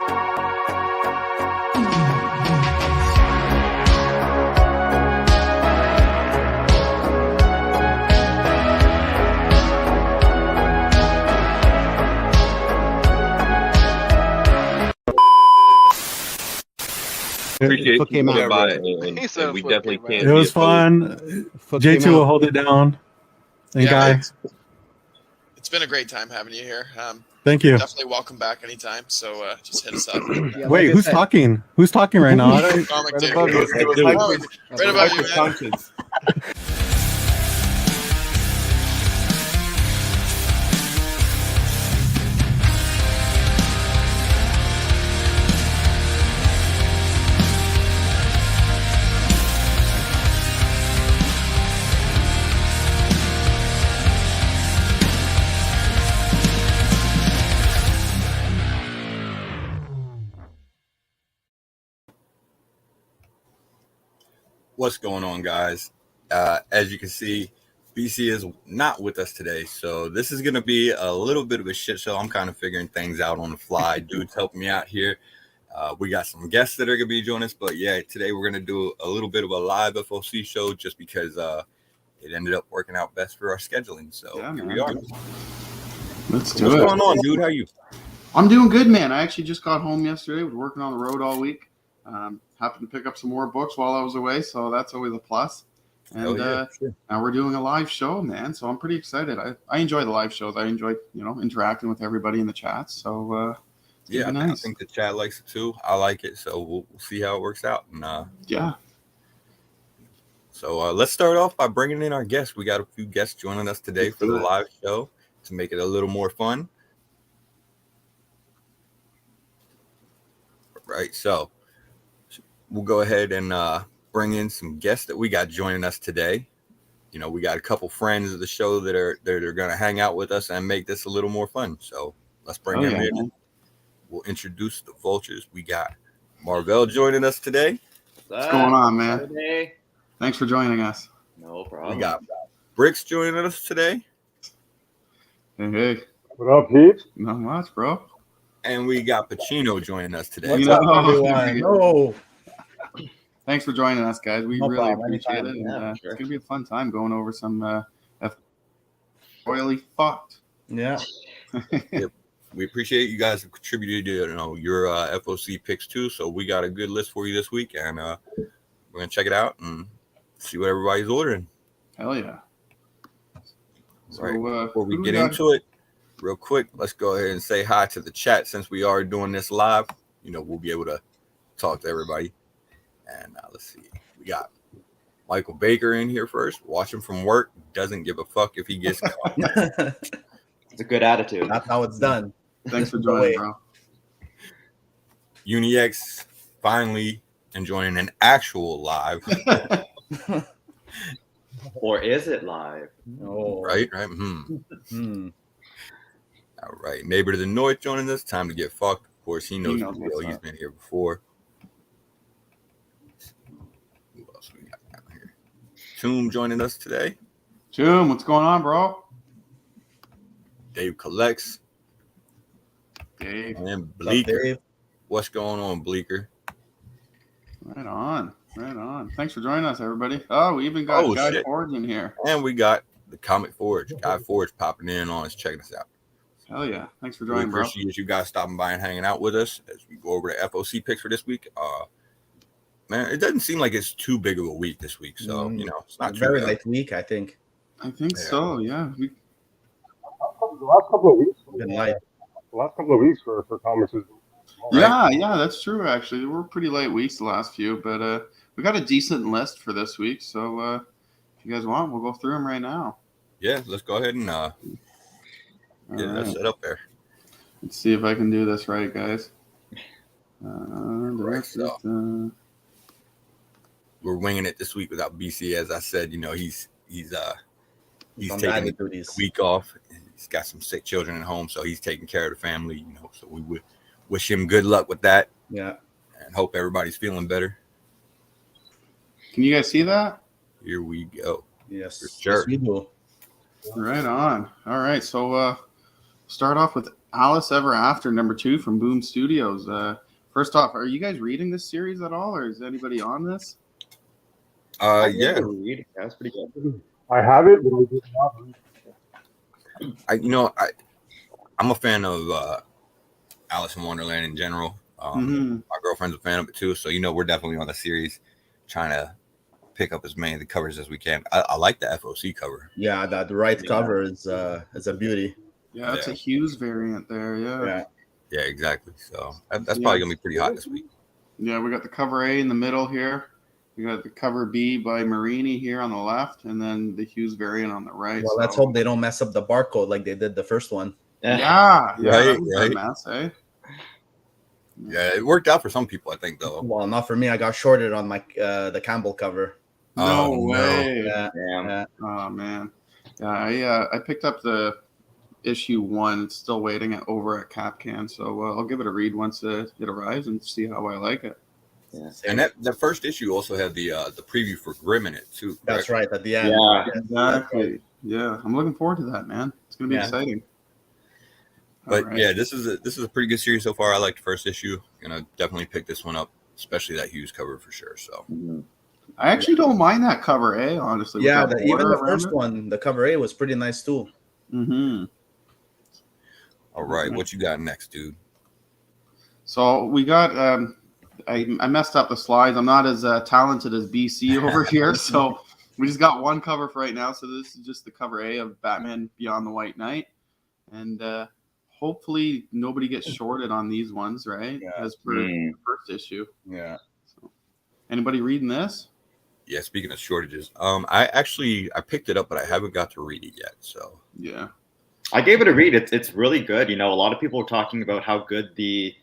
Appreciate you coming by, and we definitely can't. It was fun. J2 will hold it down. And Guy, it's been a great time having you here. thank you. Definitely welcome back anytime. So just hit us up. Wait, who's talking? Who's talking right now? Comic.Dood. Right about you, man. What's going on, guys? As you can see, BC is not with us today, so this is going to be a little bit of a shit show. I'm kind of figuring things out on the fly. Dude's helping me out here. We got some guests that are going to be joining us, but yeah, today we're going to do a little bit of a live FOC show just because it ended up working out best for our scheduling. So here we are. Let's do it. What's going on, dude? How are you? I'm doing good, man. I actually just got home yesterday. Was working on the road all week. Happened to pick up some more books while I was away, so that's always a plus. And sure. Now we're doing a live show, man. So I'm pretty excited. I enjoy the live shows. I enjoy, interacting with everybody in the chat. So yeah, nice. I think the chat likes it too. I like it, so we'll see how it works out. And yeah. So let's start off by bringing in our guests. We got a few guests joining us today for the live show to make it a little more fun. Right, so we'll go ahead and bring in some guests that we got joining us today. We got a couple friends of the show that are going to hang out with us and make this a little more fun. So let's bring them in. Man. We'll introduce the vultures. We got Marvell joining us today. What's going on, man? Saturday. Thanks for joining us. No problem. We got Bricks joining us today. Hey. What up, Pete? Not much, bro. And we got Pacino joining us today. What's up, everyone? Oh. Thanks for joining us, guys. We really appreciate it. Yeah, It's going to be a fun time going over some oily FOC'd. Yeah. Yep. We appreciate you guys have contributed to your FOC picks too. So we got a good list for you this week, and we're going to check it out and see what everybody's ordering. Hell yeah. So, right. Before we get into it, real quick, let's go ahead and say hi to the chat since we are doing this live. We'll be able to talk to everybody. And let's see. We got Michael Baker in here first, watching from work. Doesn't give a fuck if he gets caught. It's a good attitude. That's how it's done. Thanks for joining, bro. UniX finally enjoying an actual live. Or is it live? Oh. Right. All right. Neighbor to the North joining us. Time to get fucked. Of course, he knows the deal. He's been here before. Who else we got down here? Tomb joining us today. Tomb, what's going on, bro? Dave Collects. Dave. And Bleaker. What's going on, Bleaker? Right on. Thanks for joining us, everybody. Oh, we even got Guy Forge in here. And we got the Comic Forge. Guy Forge popping in on us, checking us out. Hell yeah. Thanks for joining, bro. Appreciate you guys stopping by and hanging out with us as we go over the FOC picks for this week. Man, it doesn't seem like it's too big of a week this week. So, it's not very light week, I think. I think so, yeah. The last couple of weeks. Been light. The last couple of weeks for comics is right? Yeah, that's true, actually. We're pretty light weeks the last few, but we got a decent list for this week. So if you guys want, we'll go through them right now. Yeah, let's go ahead and get that set up there. Let's see if I can do this right, guys. We're winging it this week without BC. As I said, he's taking a week off. He's got some sick children at home, so he's taking care of the family. So we would wish him good luck with that. Yeah, and hope everybody's feeling better. Can you guys see that? Here we go. Yes, for sure. Yes, we do. Right on. All right, so start off with Alice Ever After #2 from Boom Studios. First off, are you guys reading this series at all, or is anybody on this? Yeah. Read. That's pretty good. I have it, but I did not read. I'm a fan of Alice in Wonderland in general. My girlfriend's a fan of it too, so we're definitely on the series, trying to pick up as many of the covers as we can. I like the FOC cover. Yeah, the right cover is a beauty. Yeah, it's a Hughes variant there. Yeah, exactly. So that's probably gonna be pretty hot this week. Yeah, we got the cover A in the middle here. We got the cover B by Marini here on the left, and then the Hughes variant on the right. Well, let's hope they don't mess up the barcode like they did the first one. Yeah, right. Mess, eh? Yeah, it worked out for some people, I think, though. Well, not for me. I got shorted on my the Campbell cover. No way. Yeah. Oh man. Yeah, I picked up the issue 1. It's still waiting over at Capcan, so I'll give it a read once it arrives and see how I like it. Yeah. And that first issue also had the preview for Grimm in it too. Correct? That's right, at the end. Yeah, exactly. Yeah, I'm looking forward to that, man. It's gonna be exciting. But yeah, this is a pretty good series so far. I like the first issue. Gonna definitely pick this one up, especially that Hughes cover for sure. So I actually don't mind that cover A, honestly. Yeah, even the first one, the cover A was pretty nice too. All right, what you got next, dude? So we got. I messed up the slides. I'm not as talented as BC over here, so we just got one cover for right now. So this is just the cover A of Batman Beyond the White Knight, and hopefully nobody gets shorted on these ones, right? Yeah. As per the first issue. Yeah. So, anybody reading this? Yeah, speaking of shortages, I picked it up, but I haven't got to read it yet. So yeah, I gave it a read. It's really good. A lot of people are talking about how good the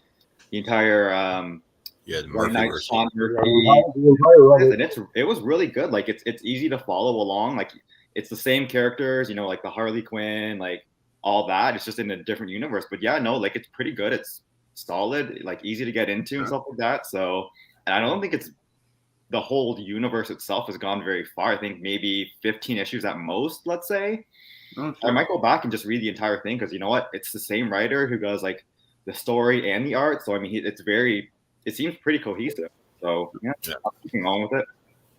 entire the Murphy verse. Sean Murphy, and it was really good. Like it's easy to follow along. Like it's the same characters, like the Harley Quinn, like all that. It's just in a different universe. But yeah, no, like it's pretty good. It's solid, like easy to get into and stuff like that. So, and I don't think it's the whole universe itself has gone very far. I think maybe 15 issues at most, let's say. I might go back and just read the entire thing because you know what? It's the same writer who does like the story and the art. So I mean, it seems pretty cohesive. So yeah, keeping on with it.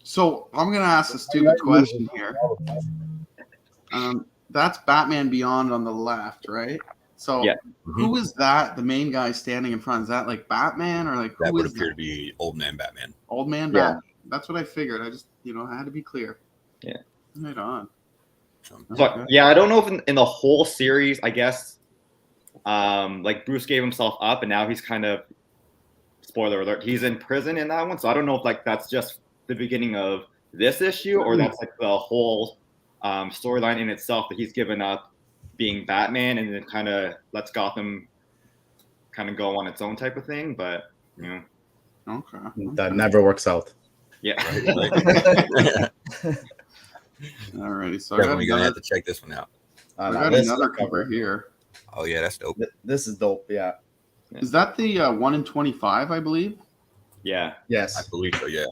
So I'm gonna ask a stupid question here. That's Batman Beyond on the left, right? So who is that? The main guy standing in front, is that like Batman or like who that would is appear to be Old Man Batman? Old Man Batman. That's what I figured. I just I had to be clear. Yeah. Right on. But yeah, I don't know if in the whole series, I guess, like Bruce gave himself up, and now he's kind of, spoiler alert, he's in prison in that one. So I don't know if like that's just the beginning of this issue, or that's like the whole storyline in itself that he's given up being Batman, and then kind of lets Gotham kind of go on its own type of thing. But okay, that never works out. Yeah. Right. Alrighty, so Definitely gonna have to check this one out. I got another cover here. Oh yeah, that's dope. This is dope. Yeah. Is that the 1 in 25? I believe. Yeah. Yes. I believe so. Yeah.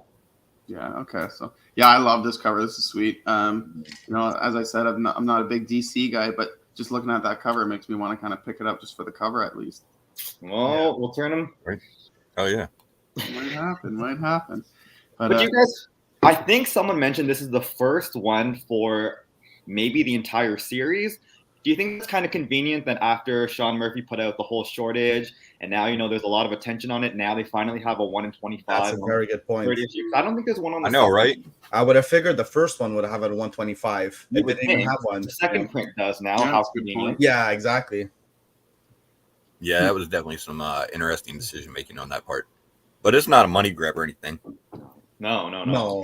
Yeah. Okay. So yeah, I love this cover. This is sweet. As I said, I'm not a big DC guy, but just looking at that cover makes me want to kind of pick it up just for the cover at least. Well, we'll turn them. Right. Oh yeah. Might happen. But you guys, I think someone mentioned this is the first one for maybe the entire series. Do you think it's kind of convenient that after Sean Murphy put out the whole shortage, and now there's a lot of attention on it, now they finally have a 1 in 25? That's a very good point. I don't think there's one on the I know, right? I would have figured the first one would have a 125. They didn't even have one. The second print does now. Yeah, How that's a good convenient. point. Yeah, exactly. Yeah, that was definitely some interesting decision making on that part. But it's not a money grab or anything. No.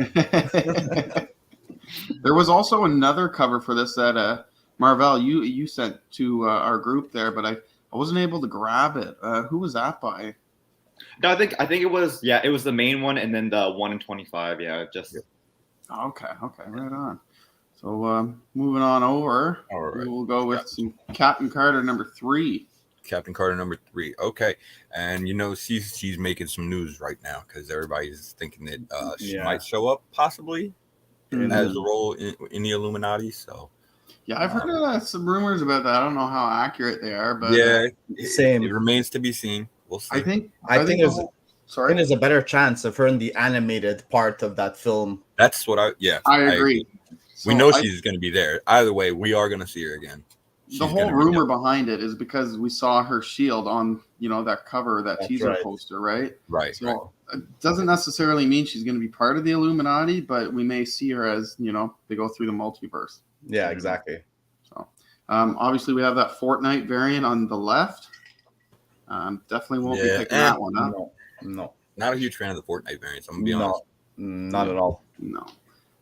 There was also another cover for this that Marvell you sent to our group there, but I wasn't able to grab it. Who was that by? No, I think it was it was the main one, and then the 1 in 25. Yeah, just. Okay, right on. So moving on over, All right. we'll go with some Captain Carter #3. Captain Carter #3. Okay, and she's making some news right now because everybody's thinking that she might show up possibly as a role in the Illuminati. So Yeah, I've heard some rumors about that. I don't know how accurate they are, but same. It remains to be seen. We'll see. I think there's a better chance of her in the animated part of that film. That's what I agree. We know she's going to be there. Either way, we are going to see her again. The whole rumor behind it is because we saw her shield on, that cover, that teaser poster, right? Right. So it doesn't necessarily mean she's going to be part of the Illuminati, but we may see her as, they go through the multiverse. Yeah, exactly. So obviously we have that Fortnite variant on the left. Definitely won't be picking that one up. No. Not a huge fan of the Fortnite variants. I'm going to be honest. Not at all. No.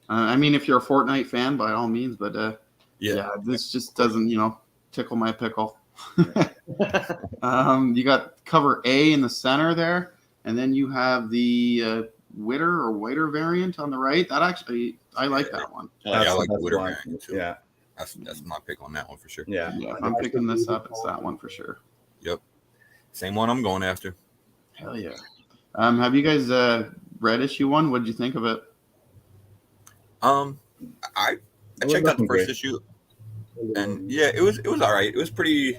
I mean, if you're a Fortnite fan, by all means, but this just doesn't, tickle my pickle. You got cover A in the center there, and then you have the whiter variant on the right. That actually, I like that one. I like the whiter variant too. Yeah, that's my pick on that one for sure. Yeah, if I'm picking this up, it's that one for sure. Yep, same one I'm going after. Hell yeah. Have you guys read issue 1? What did you think of it? I checked out the first issue, and it was all right. It was pretty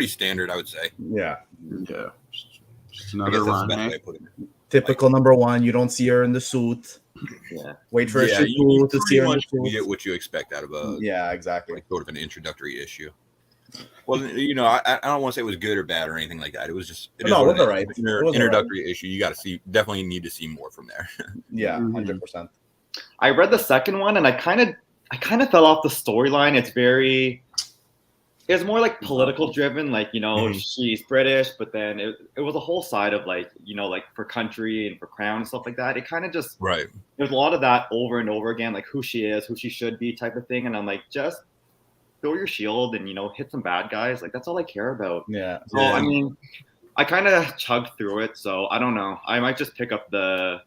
standard, I would say. Yeah. Just another run. Typical number 1. You don't see her in the suit. Yeah. Wait for issue 2 to see her in the suit. You get what you expect out of a exactly sort of an introductory issue. Well, I don't want to say it was good or bad or anything like that. It was just it was all right. Introductory issue. You got to definitely need to see more from there. Yeah, 100%. I read the second one and I kind of fell off the storyline. It's more like political driven, like, she's British, but then it was a whole side of like, like for country and for crown and stuff like that. It kind of just, there's a lot of that over and over again, like who she is, who she should be type of thing. And I'm like, just throw your shield and, hit some bad guys. Like, that's all I care about. Yeah. So, I mean, I kind of chugged through it. So I don't know. I might just pick up the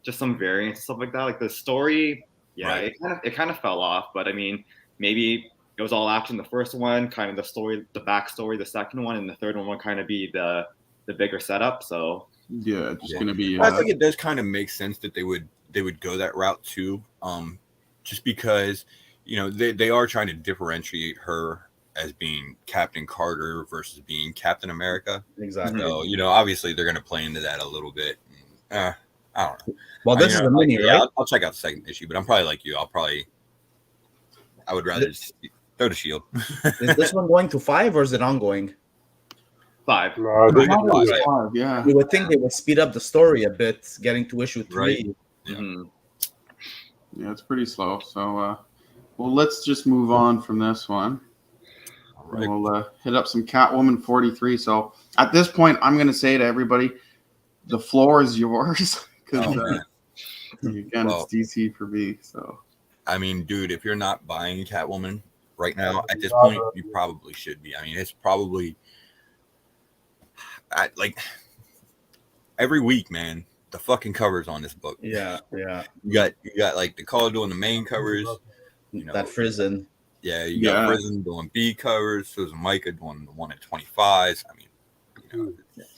just some variants and stuff like that. Like the story, it kind of fell off, but I mean, maybe it was all action the first one, kind of the story, the backstory the second one, and the third one will kind of be the bigger setup. So it's gonna be. I think it does kind of make sense that they would go that route too, just because they are trying to differentiate her as being Captain Carter versus being Captain America. Exactly. So obviously they're gonna play into that a little bit. I don't know. Well, this is a mini, right? I'll check out the second issue, but I'm probably like you. I would rather just throw the shield. Is this one going to 5 or is it ongoing? 5. No, yeah. You would think they would speed up the story a bit, getting to issue 3. Right. Yeah. Mm-hmm. Yeah, it's pretty slow. So, let's just move on from this one. All right. We'll hit up some Catwoman 43. So, at this point, I'm going to say to everybody, the floor is yours. Because again, it's DC for me. So, I mean, dude, if you're not buying Catwoman right now, at this point, you probably should be. I mean, it's probably like every week, man. The fucking covers on this book. Yeah. You got like the Call doing the main covers. That Frizen. Yeah, you got Frizen doing B covers. Susan Micah doing the 1 in 25s. I mean,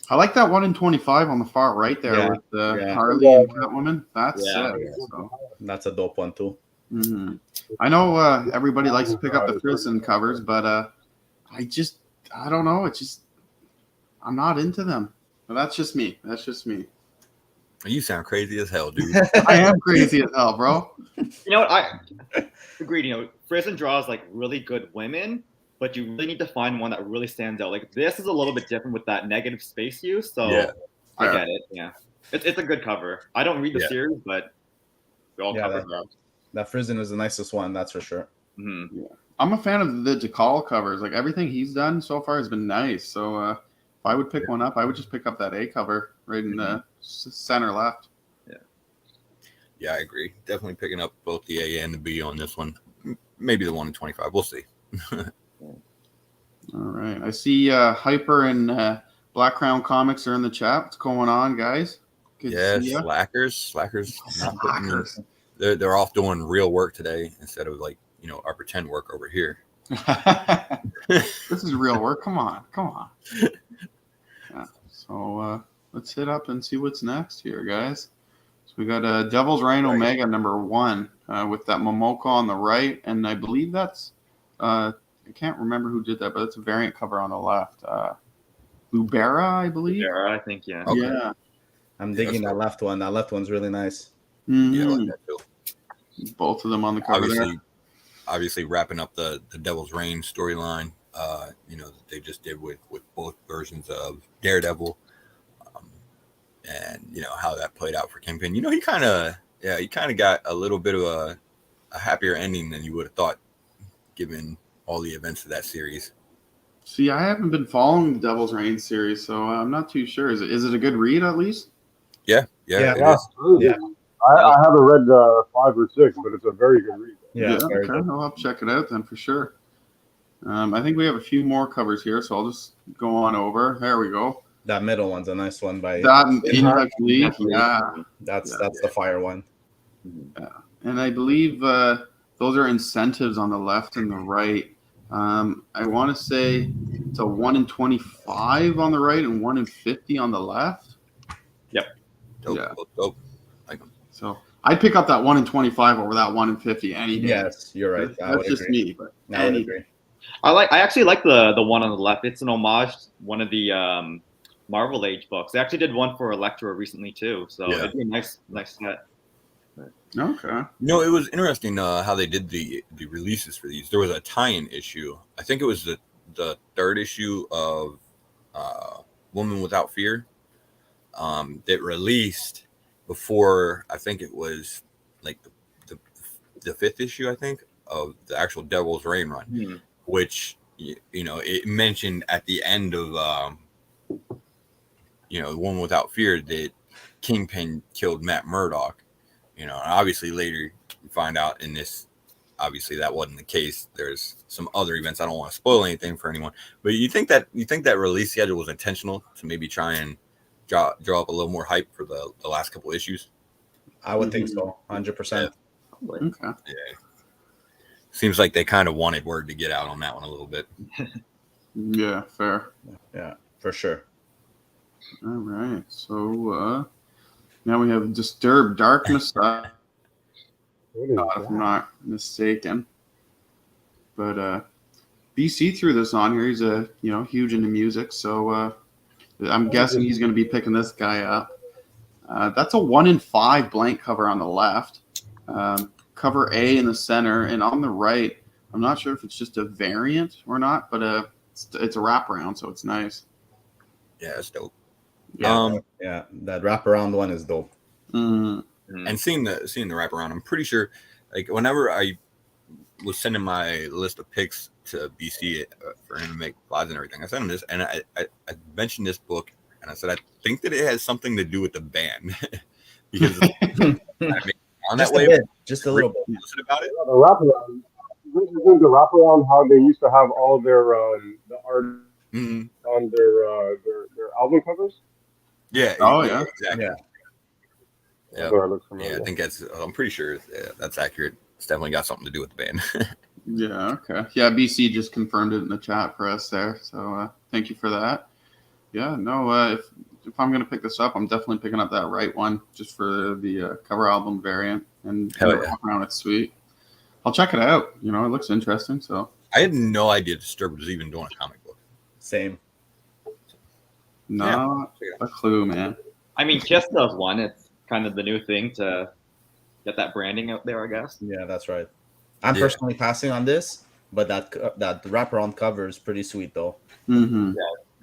I like that 1 in 25 on the far right there with Harley and Catwoman. That's sick. So. That's a dope one too. Mm-hmm. I know everybody likes to pick up the Frizen covers, but I don't know. I'm not into them. But that's just me. you sound crazy as hell, dude. I am crazy as hell, bro. You know what? I agreed. Frizen draws like really good women, but you really need to find one that really stands out. Like this is a little bit different with that negative space use, so I get it. Yeah, it's a good cover. I don't read the series, but all covers are. That Frizen is the nicest one, that's for sure. Mm-hmm. Yeah. I'm a fan of the DeCall covers. Like everything he's done so far has been nice. So if I would pick one up, I would just pick up that A cover right in the center left. Yeah, I agree. Definitely picking up both the A and the B on this one. Maybe the 1 in 25. We'll see. All right. I see Hyper and Blakk Crown Comics are in the chat. What's going on, guys? Good to see ya. Slackers. They're off doing real work today instead of like, our pretend work over here. This is real work. Come on. Yeah. So let's hit up and see what's next here, guys. So we got Devil's Reign Omega #1. with that Momoko on the right, and I believe that's I can't remember who did that, but it's a variant cover on the left. Lubera, I believe. Lubera, I think, yeah. Okay. Yeah. I'm digging that left one. That left one's really nice. Mhm. Yeah, I like that too. Both of them on the cover there. Obviously wrapping up the Devil's Reign storyline. That they just did with both versions of Daredevil, and how that played out for Kingpin. He kind of got a little bit of a happier ending than you would have thought, given all the events of that series. See, I haven't been following the Devil's Reign series, so I'm not too sure. Is it a good read at least? Yeah. Yeah. I haven't read 5 or 6, but it's a very good read. Yeah, Okay. I'll have to check it out then for sure. I think we have a few more covers here, so I'll just go on over. There we go. That middle one's a nice one by That Impact League, yeah. That's the fire one. Yeah. And I believe those are incentives on the left and the right. I want to say it's a 1 in 25 on the right and 1 in 50 on the left. Yep. Dope. Like them. So I'd pick up that 1 in 25 over that 1 in 50 any day. Yes, you're right. That's just me, but I would agree. I actually like the one on the left. It's an homage to one of the Marvel Age books. They actually did one for Elektra recently too, so it'd be a nice set. Okay. It was interesting how they did the releases for these. There was a tie-in issue. I think it was the third issue of Woman Without Fear that released before. I think it was like the fifth issue, I think, of the actual Devil's Reign run, which it mentioned at the end of Woman Without Fear that Kingpin killed Matt Murdock. And obviously later you find out in this, obviously that wasn't the case. There's some other events. I don't want to spoil anything for anyone, but you think that release schedule was intentional to maybe try and draw up a little more hype for the last couple issues? I would think so, 100%. Okay. Yeah. Seems like they kind of wanted word to get out on that one a little bit. Yeah, fair. Yeah, for sure. All right. So now we have Disturbed Darkness. If I'm not mistaken. But BC threw this on here. He's huge into music, so I'm guessing he's going to be picking this guy up. That's a 1 in 5 blank cover on the left. Cover A in the center, and on the right, I'm not sure if it's just a variant or not, but it's a wraparound, so it's nice. Yeah, it's dope. Yeah, that wraparound one is dope. And seeing the wraparound, I'm pretty sure, like whenever I was sending my list of picks to BC for him to make slides and everything, I sent him this, and I mentioned this book, and I said I think that it has something to do with the band because on that way, just a little bit. About it. The wraparound. This is the wraparound how they used to have all their the art on their album covers. Yeah. Oh yeah. Exactly. Yeah. I think I'm pretty sure that's accurate. It's definitely got something to do with the band. Yeah. Okay. Yeah. BC just confirmed it in the chat for us there. So thank you for that. Yeah. No. If I'm gonna pick this up, I'm definitely picking up that right one just for the cover album variant and around. It's sweet. I'll check it out. It looks interesting. So I had no idea Disturbed was even doing a comic book. Same. Not a clue, man. I mean, Kiss does one. It's kind of the new thing to get that branding out there, I guess. Yeah, that's right. I'm personally passing on this, but that wraparound cover is pretty sweet, though. Mm-hmm.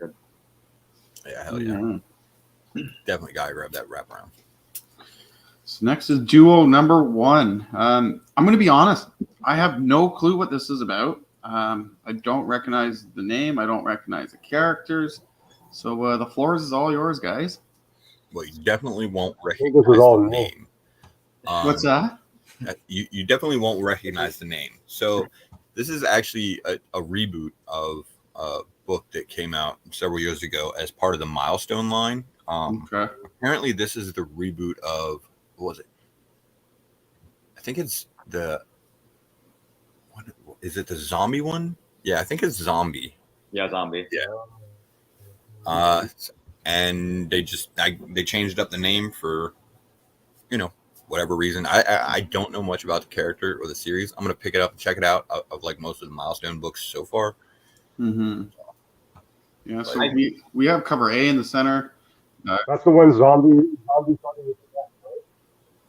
Yeah. Yeah, hell yeah. Mm-hmm. Definitely gotta grab that wraparound. So next is Duo number 1. I'm going to be honest. I have no clue what this is about. I don't recognize the name. I don't recognize the characters. So the floor is all yours, guys. Well, you definitely won't recognize the name. What's that? You definitely won't recognize the name. So this is actually a reboot of a book that came out several years ago as part of the Milestone line. Okay. Apparently, this is the reboot of, what was it? I think it's is it the zombie one? Yeah, I think it's Zombie. Yeah, Zombie. Yeah. And they changed up the name for, whatever reason, I don't know much about the character or the series. I'm gonna pick it up and check it out of like most of the Milestone books so far. Mm-hmm. Yeah, so we have cover A in the center. That's the one zombie. Right?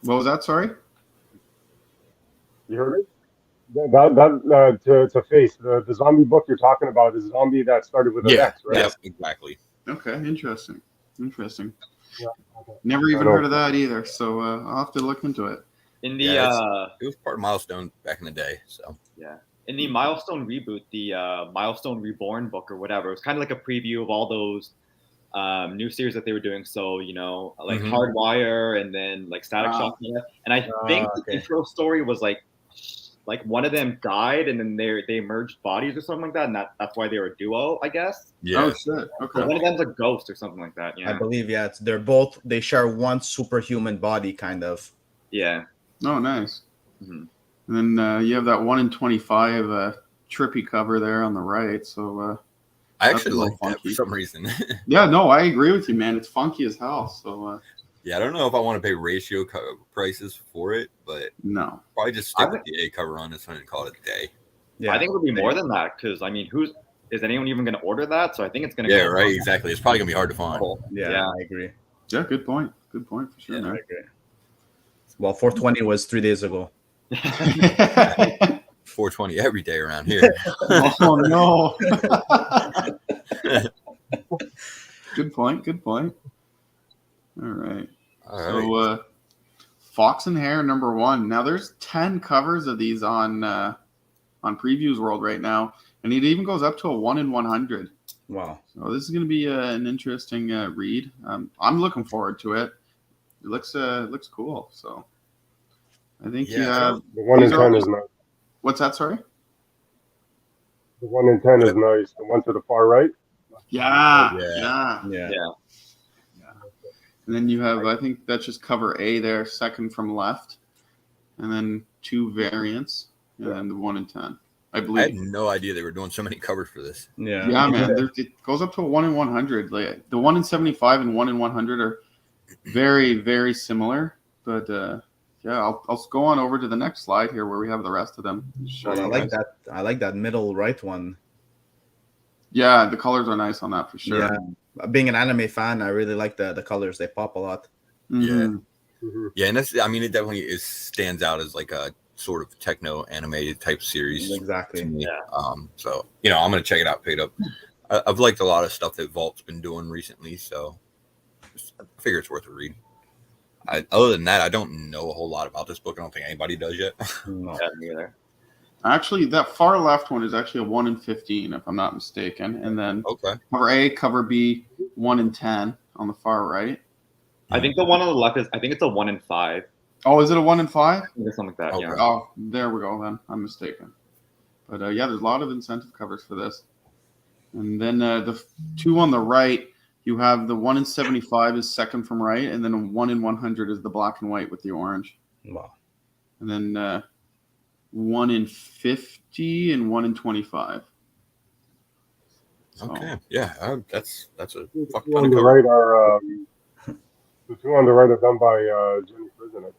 What was that? Sorry. You heard it? To face the zombie book you're talking about is a zombie that started with an X, right? Yeah, exactly. Okay, interesting. Yeah, okay. Never even heard of that either, so I'll have to look into it. In the it was part of Milestone back in the day, so yeah. In the Milestone reboot, the Milestone Reborn book or whatever, it was kind of like a preview of all those new series that they were doing. So, you know, like Hardwire and then like Static Shock. And I think the intro story was like one of them died and then they merged bodies or something like that. And that's why they were a duo, I guess. Yeah. Oh, shit. Okay. So one of them's a ghost or something like that. Yeah. I believe, they share one superhuman body, kind of. Yeah. Oh, nice. Mm-hmm. And then you have that 1 in 25 trippy cover there on the right. So I actually like that for some reason. Yeah, no, I agree with you, man. It's funky as hell. So yeah, I don't know if I want to pay ratio prices for it, but no, probably just stick with the A cover on this one and call it a day. Yeah, I think it would be more than that because I mean, is anyone even going to order that? So I think it's going to. Yeah, right. Exactly. It's probably going to be hard to find. Yeah, I agree. Yeah, good point. Good point for sure. Yeah, I agree. Well, 420 was 3 days ago. 420 every day around here. Oh no. Good point. Good point. All right. So Fox and Hare #1. Now there's 10 covers of these on Previews World right now, and it even goes up to a 1 in 100. Wow. So this is going to be an interesting read. I'm looking forward to it. It looks cool. So I think the 1 in 10 is nice. What's that? Sorry. The 1 in 10 is nice. The one to the far right. Yeah. And then you have, I think that's just cover A there, second from left, and then 2 variants, and then the 1 in 10. I believe. I had no idea they were doing so many covers for this. Yeah, man. It goes up to a 1 in 100. Like, the 1 in 75 and 1 in 100 are very, very similar. But yeah, I'll go on over to the next slide here where we have the rest of them. Well, I like that middle right one. Yeah, the colors are nice on that for sure. Yeah. Being an anime fan, I really like the colors. They pop a lot. Mm-hmm. Yeah, and that's, I mean, it definitely stands out as like a sort of techno animated type series. Exactly. Yeah. So, you know, I'm going to check it out, pick it up. I've liked a lot of stuff that Vault's been doing recently, so I figure it's worth a read. Other than that, I don't know a whole lot about this book. I don't think anybody does yet. No, me either. Actually, that far left one is actually a 1 in 15, if I'm not mistaken. And then cover A, cover B, 1 in 10 on the far right. I think the one on the left I think it's a 1 in 5. Oh, is it a 1 in 5? Or something like that, yeah. Oh, there we go then. I'm mistaken. But yeah, there's a lot of incentive covers for this. And then the 2 on the right, you have the 1 in 75 is second from right, and then 1 in 100 is the black and white with the orange. Wow. And then 1 in 50 and 1 in 25. So. Okay, yeah, that's a fuck 2 on the right are the 2 on the right are done by Jenny Prison.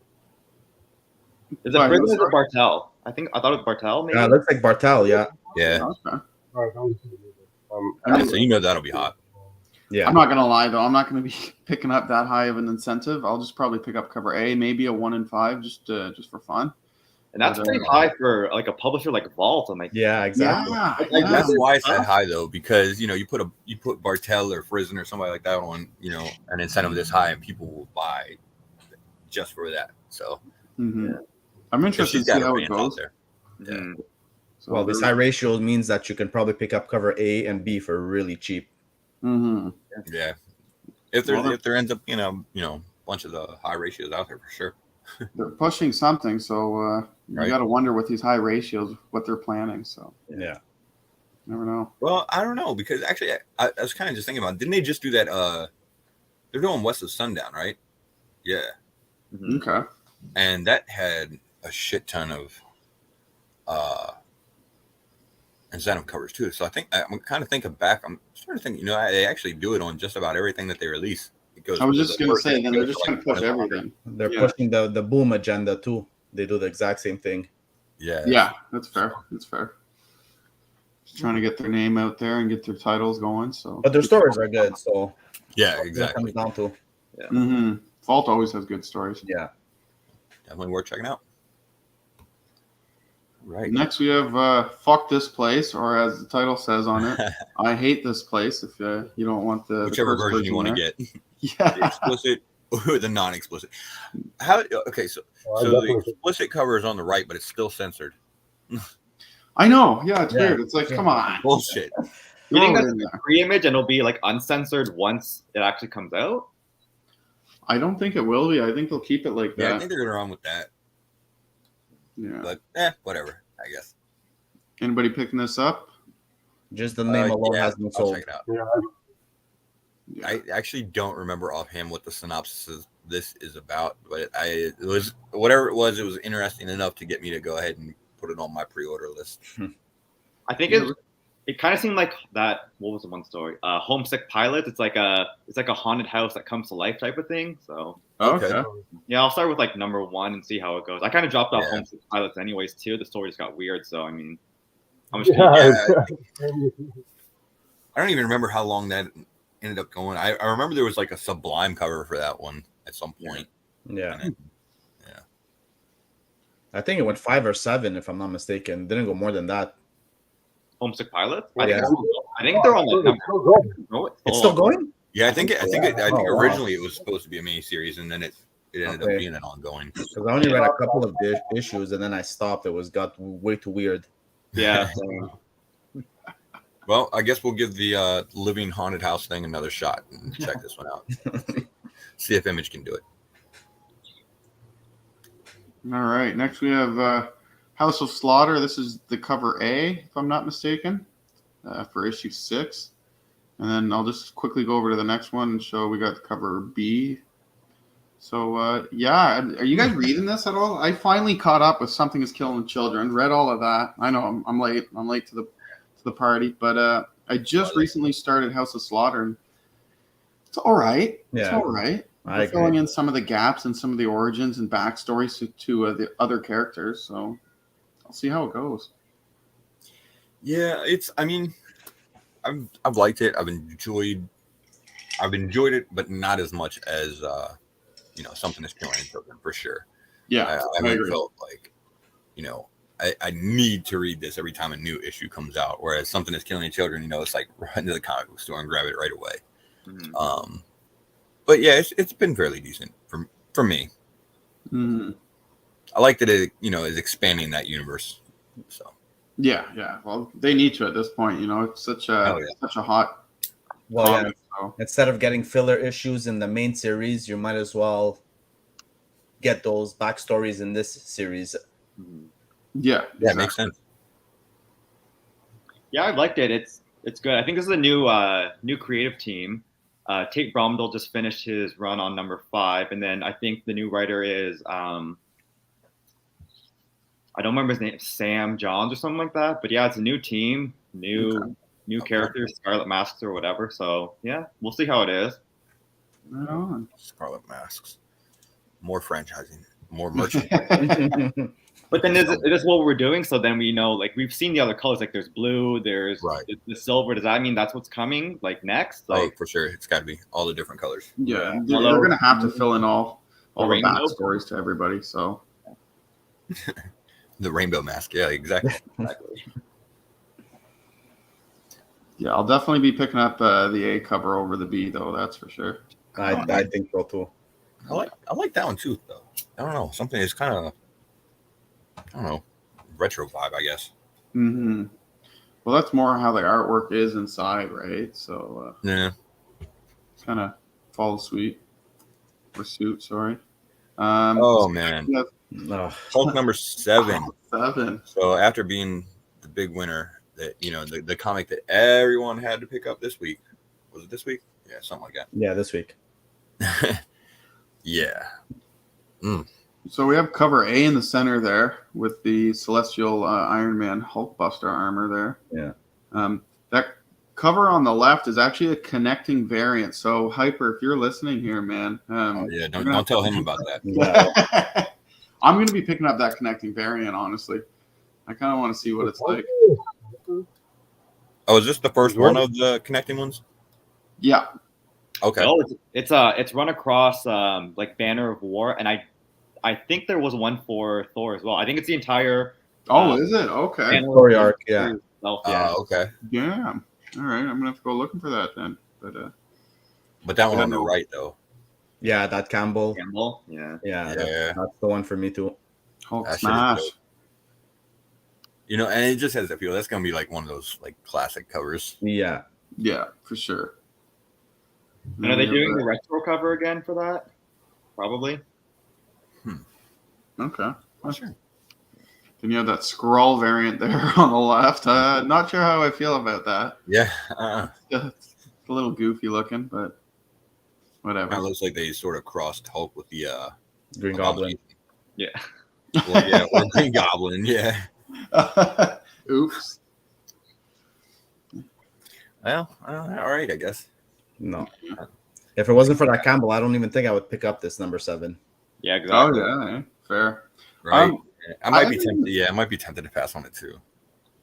Is it Prison or Bartel? I thought it was Bartel. Maybe. Yeah, it looks like Bartel. Yeah. Yeah. Okay. So you know that'll be hot. Yeah. I'm not gonna lie though. I'm not gonna be picking up that high of an incentive. I'll just probably pick up cover A, maybe a 1 in 5, just for fun. And that's pretty high for like a publisher like Vault. I'm like, yeah, exactly. Yeah. That's why it's that high though, because you know you put Bartel or Prison or somebody like that on, you know, an incentive this high, and people will buy just for that. So I'm interested to see how it goes. Yeah. So well, this high ratio means that you can probably pick up cover A and B for really cheap. Yeah. If there ends up, you know, a bunch of the high ratios out there for sure. They're pushing something, so you got to wonder with these high ratios what they're planning. So yeah, never know. Well, I don't know because actually I was kind of just thinking about, didn't they just do that? They're doing West of Sundown, right? Yeah. Okay. And that had a shit ton of incentive covers too. So I think I'm kind of thinking back. I'm starting to think, you know, they actually do it on just about everything that they release, goes. I was just going to say, then they're goes just to, going to push everything. They're pushing the boom agenda too. They do the exact same thing. Yeah, that's fair. That's fair. Just trying to get their name out there and get their titles going. So, but their stories are good. So yeah, exactly. Comes down to Vault always has good stories. Yeah, definitely worth checking out. Right. Next, we have "Fuck This Place," or as the title says on it, "I Hate This Place." If you don't want whichever the version you want to get, yeah, the explicit or the non-explicit. How? Okay, so the explicit cover is on the right, but it's still censored. I know. Yeah, it's weird. It's like, come on, bullshit. You think that's a pre-image and it'll be like uncensored once it actually comes out? I don't think it will be. I think they'll keep it like that. Yeah, I think they're gonna run with that. Yeah, but whatever. I guess. Anybody picking this up? Just the name alone has been sold. I'll check it out. Yeah. I actually don't remember offhand what the synopsis of this is about, but it was whatever it was interesting enough to get me to go ahead and put it on my pre-order list. I think it kind of seemed like that. What was the one story? Homesick Pilot. It's like a haunted house that comes to life type of thing. So okay. Yeah, I'll start with like number 1 and see how it goes. I kind of dropped off Homesick Pilots anyways too. The story just got weird. So I mean, how much? I don't even remember how long that ended up going. I remember there was like a Sublime cover for that one at some point. Yeah. I think it went 5 or 7 if I'm not mistaken. Didn't go more than that. Homesick Pilot? I think they're on like number. It's still going? Yeah, I think originally it was supposed to be a mini series, and then it ended up being an ongoing. Because I only read a couple of issues, and then I stopped. It got way too weird. Yeah. Well, I guess we'll give the living haunted house thing another shot and check this one out. See if Image can do it. All right. Next, we have House of Slaughter. This is the cover A, if I'm not mistaken, for issue 6. And then I'll just quickly go over to the next one and show we got the cover B. So, are you guys reading this at all? I finally caught up with Something Is Killing Children. Read all of that. I know I'm late. I'm late to the party, but I just recently started House of Slaughter. And it's all right. It's all right. We're filling in some of the gaps and some of the origins and backstories to the other characters. So I'll see how it goes. Yeah, I've liked it. I've enjoyed it, but not as much as Something Is Killing Children for sure. Yeah, I haven't felt like I need to read this every time a new issue comes out. Whereas Something Is Killing Children, it's like run to the comic book store and grab it right away. Mm-hmm. But yeah, it's been fairly decent for me. Mm-hmm. I like that it is expanding that universe. So yeah. Well, they need to at this point. It's such a hot. Well, comic, instead of getting filler issues in the main series, you might as well get those backstories in this series. Yeah, exactly. It makes sense. Yeah, I liked it. It's good. I think this is a new creative team. Tate Bromdell just finished his run on number 5, and then I think the new writer is I don't remember his name, Sam Johns or something like that. But yeah, it's a new team, new characters, Scarlet Masks or whatever. So yeah, we'll see how it is. Right on. Scarlet Masks, more franchising, more merchandise. But then it is what we're doing. So then we know, like, we've seen the other colors. Like, there's blue, there's the silver. Does that mean that's what's coming, like, next? Like, for sure. It's got to be all the different colors. Yeah. They're going to have to fill in all the backstories to everybody. So the rainbow mask. Yeah, exactly. Yeah, I'll definitely be picking up the A cover over the B, though. That's for sure. I think so, too. I like that one, too, though. I don't know. Something is kind of... I don't know, retro vibe, I guess. Mm-hmm. Well, that's more how the artwork is inside, right? So yeah, kind of follows suit. Sorry. Man, Hulk number 7. 7. So after being the big winner, that the comic that everyone had to pick up this week, was it this week? Yeah, something like that. Yeah, this week. Yeah. So we have cover A in the center there with the Celestial Iron Man Hulkbuster armor there. Yeah. cover on the left is actually a connecting variant. So Hyper, if you're listening here, man, don't tell him about that. I'm going to be picking up that connecting variant. Honestly, I kind of want to see what it's like. Oh, is this the first one of the connecting ones? Yeah. Okay. No, it's run across like Banner of War, and I think there was one for Thor as well. I think it's the entire. Is it? Okay. Story arc, yeah. Okay. Yeah. All right. I'm gonna have to go looking for that then. But that one on the right though. Yeah, that Campbell. Yeah. That's the one for me too. Hulk smash. You know, and it just has the feel. That's gonna be like one of those like classic covers. Yeah. Yeah, for sure. And are they doing the retro cover again for that? Probably. Okay. Oh, sure. Then you have that Skrull variant there on the left. Not sure how I feel about that. Yeah. It's a little goofy looking, but whatever. It looks like they sort of crossed Hulk with the Green Goblin. Yeah. Well, yeah, or Green Goblin. Yeah. Oops. Well, all right, I guess. No. If it wasn't for that Campbell, I don't even think I would pick up this number 7. Yeah, exactly. Oh yeah, fair. Right. I might be tempted. Yeah, I might be tempted to pass on it too.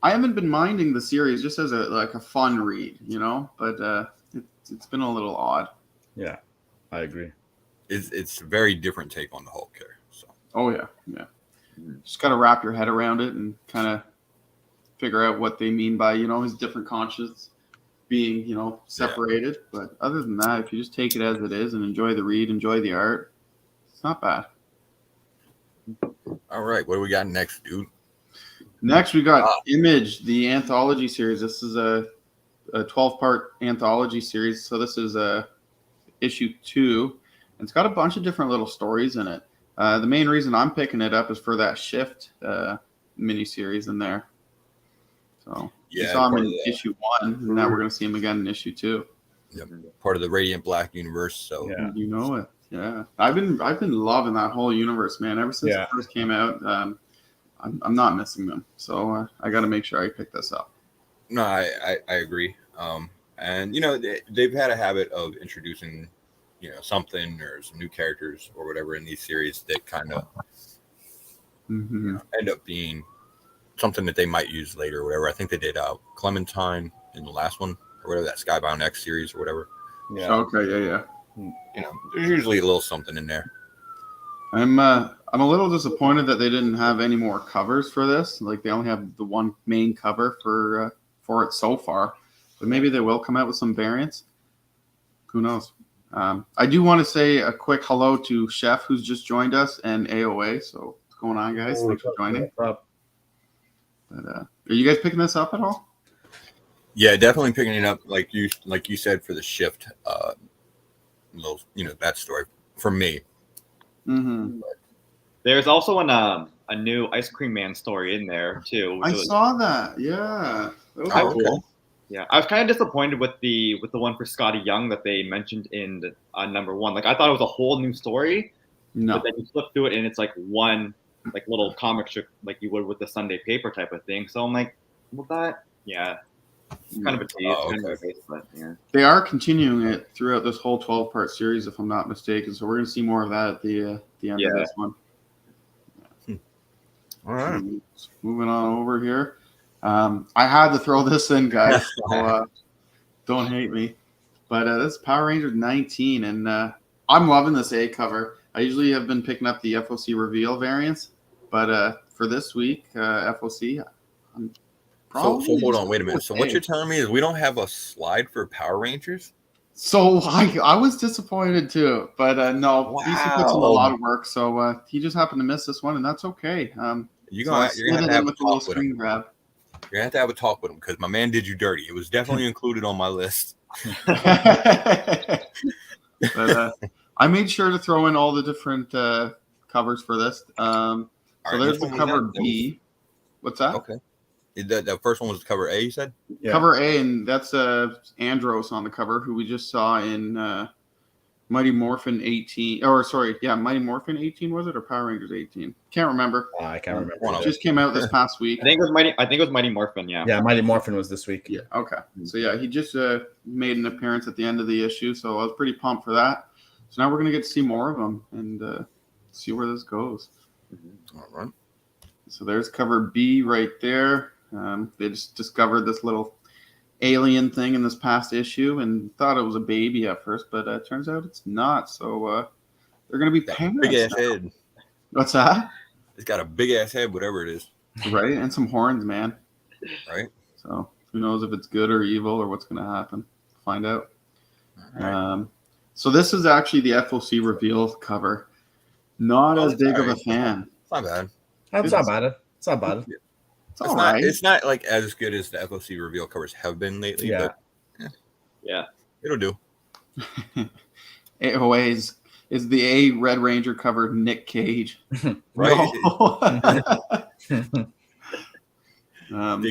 I haven't been minding the series just as a fun read, you know, but it's been a little odd. Yeah, I agree. It's a very different take on the Hulk here. So. Oh yeah. Just got to wrap your head around it and kind of figure out what they mean by, you know, his different conscience being, you know, separated. Yeah. But other than that, if you just take it as it is and enjoy the read, enjoy the art, it's not bad. All right, what do we got next, dude? Next, we got Image, the anthology series. This is a 12-part anthology series. So this is issue 2. And it's got a bunch of different little stories in it. The main reason I'm picking it up is for that Shift miniseries in there. So we saw him in issue 1, and now we're going to see him again in issue 2. Yep. Part of the Radiant Blakk universe. So you know it. Yeah, I've been loving that whole universe, man. Ever since it first came out, I'm not missing them. So I got to make sure I pick this up. No, I agree. And you know they've had a habit of introducing, you know, something or some new characters or whatever in these series that kind of you know, end up being something that they might use later or whatever. I think they did Clementine in the last one or whatever, that Skybound X series or whatever. Yeah. Okay. Yeah. You know, there's usually a little something in there. I'm a little disappointed that they didn't have any more covers for this. Like they only have the one main cover for it so far, but maybe they will come out with some variants. Who knows? I do want to say a quick hello to Chef who's just joined us and AOA. So what's going on, guys? Thanks for joining. But are you guys picking this up at all? Yeah, definitely picking it up. Like you said for the Shift, little, you know, that story for me. There's also a new Ice Cream Man story in there too. I saw that. Yeah. That was cool. Yeah, I was kind of disappointed with the one for Scotty Young that they mentioned in number 1. Like I thought it was a whole new story. No. But then you flip through it and it's like one like little comic strip like you would with the Sunday paper type of thing. So I'm like, well, that it's kind of a tease. Kind of a base, but yeah. They are continuing it throughout this whole 12-part series, if I'm not mistaken. So we're going to see more of that at the end of this one. All right. Moving on over here. I had to throw this in, guys. So don't hate me. But this is Power Rangers 19, and I'm loving this A cover. I usually have been picking up the FOC reveal variants, but for this week, FOC, I'm probably. So hold on, wait a minute. So what you're telling me is we don't have a slide for Power Rangers? So I was disappointed too, but no, DC puts in a lot of work. So he just happened to miss this one, and that's okay. You're gonna have to have a talk with him. You're gonna have to have a talk with him because my man did you dirty. It was definitely included on my list. But I made sure to throw in all the different covers for this. So there's the cover B. What's that? Okay. The first one was cover A, you said? Yeah. Cover A, and that's Andros on the cover, who we just saw in Mighty Morphin 18, or sorry, yeah, Mighty Morphin 18 was it, or Power Rangers 18? Can't remember. I can't remember. It just came out this past week. I think it was Mighty Morphin. Yeah. Yeah, Mighty Morphin was this week. Yeah. Okay. So yeah, he just made an appearance at the end of the issue, so I was pretty pumped for that. So now we're gonna get to see more of him and see where this goes. All right. So there's cover B right there. They just discovered this little alien thing in this past issue and thought it was a baby at first, but it turns out it's not. So they're going to be parents. Big ass head. What's that? It's got a big ass head, whatever it is. Right, and some horns, man. Right. So who knows if it's good or evil or what's going to happen? Find out. Right. So this is actually the FOC reveal cover. Not as big of a fan. It's not bad. It's not bad. It's not bad. It's not like as good as the FOC reveal covers have been lately, but yeah, it'll do. It always is the A Red Ranger cover Nick Cage. Right. They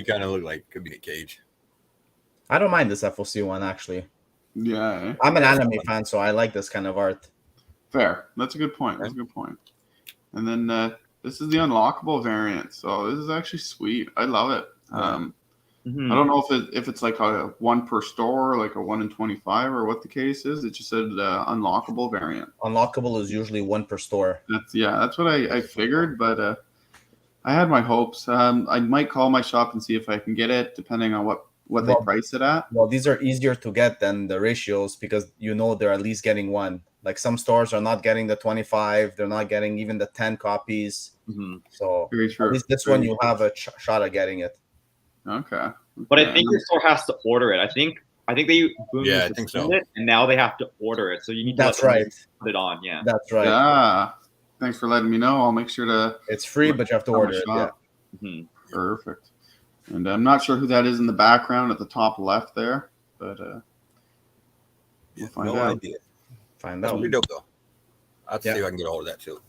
kind of look like could be Nick Cage. I don't mind this FOC one actually. Yeah. I'm an anime fan, so I like this kind of art. Fair. That's a good point. That's a good point. And then this is the unlockable variant. So this is actually sweet. I love it. I don't know if it's like a 1 per store, like a 1 in 25, or what the case is. It just said unlockable variant. Unlockable is usually 1 per store. That's what I figured, but I had my hopes. I might call my shop and see if I can get it, depending on what they price it at. Well, these are easier to get than the ratios because they're at least getting 1. Like some stores are not getting the 25, they're not getting even the 10 copies. So at least this one you'll have a shot at getting it. Okay. But I think your store has to order it. I think they I think so. It, and now they have to order it. So you need to put it on. Yeah. That's right. Yeah. Thanks for letting me know. I'll make sure to. It's free, but you have to order it. Yeah. Perfect. And I'm not sure who that is in the background at the top left there, but we'll find out. Idea. Find That's out. pretty dope though. I'll see if I can get a hold of that too.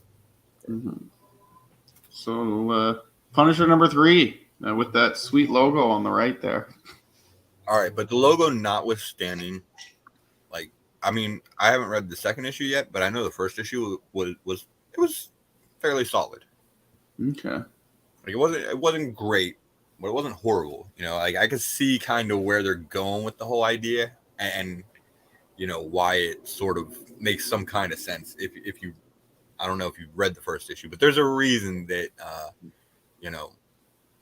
So Punisher number 3 with that sweet logo on the right there. All right, but the logo notwithstanding, I haven't read the second issue yet, but I know the first issue was fairly solid. Okay. It wasn't great, but it wasn't horrible. I could see kind of where they're going with the whole idea and why it sort of makes some kind of sense if you I don't know if you've read the first issue, but there's a reason that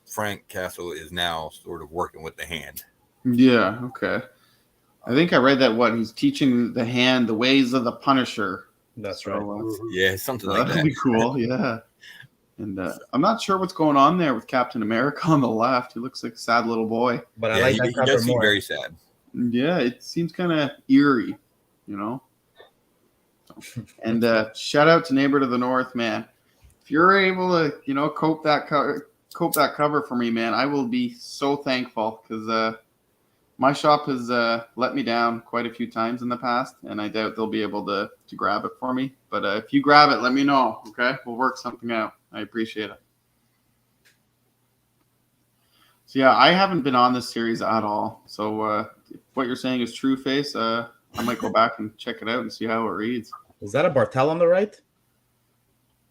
Frank Castle is now sort of working with the hand. Yeah, okay. I think I read that he's teaching the hand the ways of the Punisher. That's right. Yeah, something like that. That'd be cool, yeah. And I'm not sure what's going on there with Captain America on the left. He looks like a sad little boy. But I like that he does seem very sad. Yeah, it seems kind of eerie, And shout out to Neighbor to the North, man. If you're able to, cope that cover for me, man, I will be so thankful because my shop has let me down quite a few times in the past, and I doubt they'll be able to grab it for me. But if you grab it, let me know, okay? We'll work something out. I appreciate it. So, yeah, I haven't been on this series at all. So what you're saying is true, Face. I might go back and check it out and see how it reads. Is that a Bartel on the right?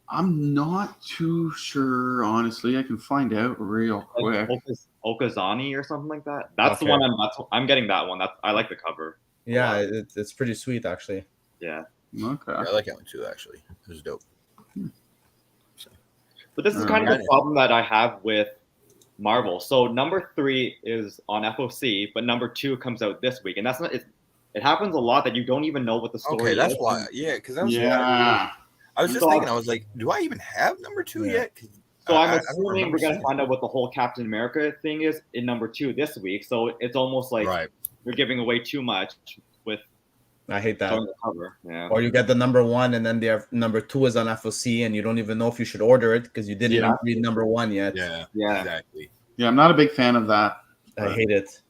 I'm not too sure, honestly. I can find out real quick. Okazani or something like that. That's the one I'm getting that one. I like the cover. Yeah, it's pretty sweet actually. Yeah. Okay. Yeah, I like that one too, actually. It was dope. But this is kind of the problem that I have with Marvel. So number 3 is on FOC, but number 2 comes out this week, and that's not. It happens a lot that you don't even know what the story is. Okay, that's why. Yeah, because I was just thinking. I was like, do I even have number 2 yet? So I'm assuming we're gonna find out what the whole Captain America thing is in number 2 this week. So it's almost like you're giving away too much with. I hate that. The cover. Yeah. Or you get the number 1 and then their number 2 is on FOC and you don't even know if you should order it because you didn't read number 1 yet. Yeah, exactly. Yeah, I'm not a big fan of that. I hate it.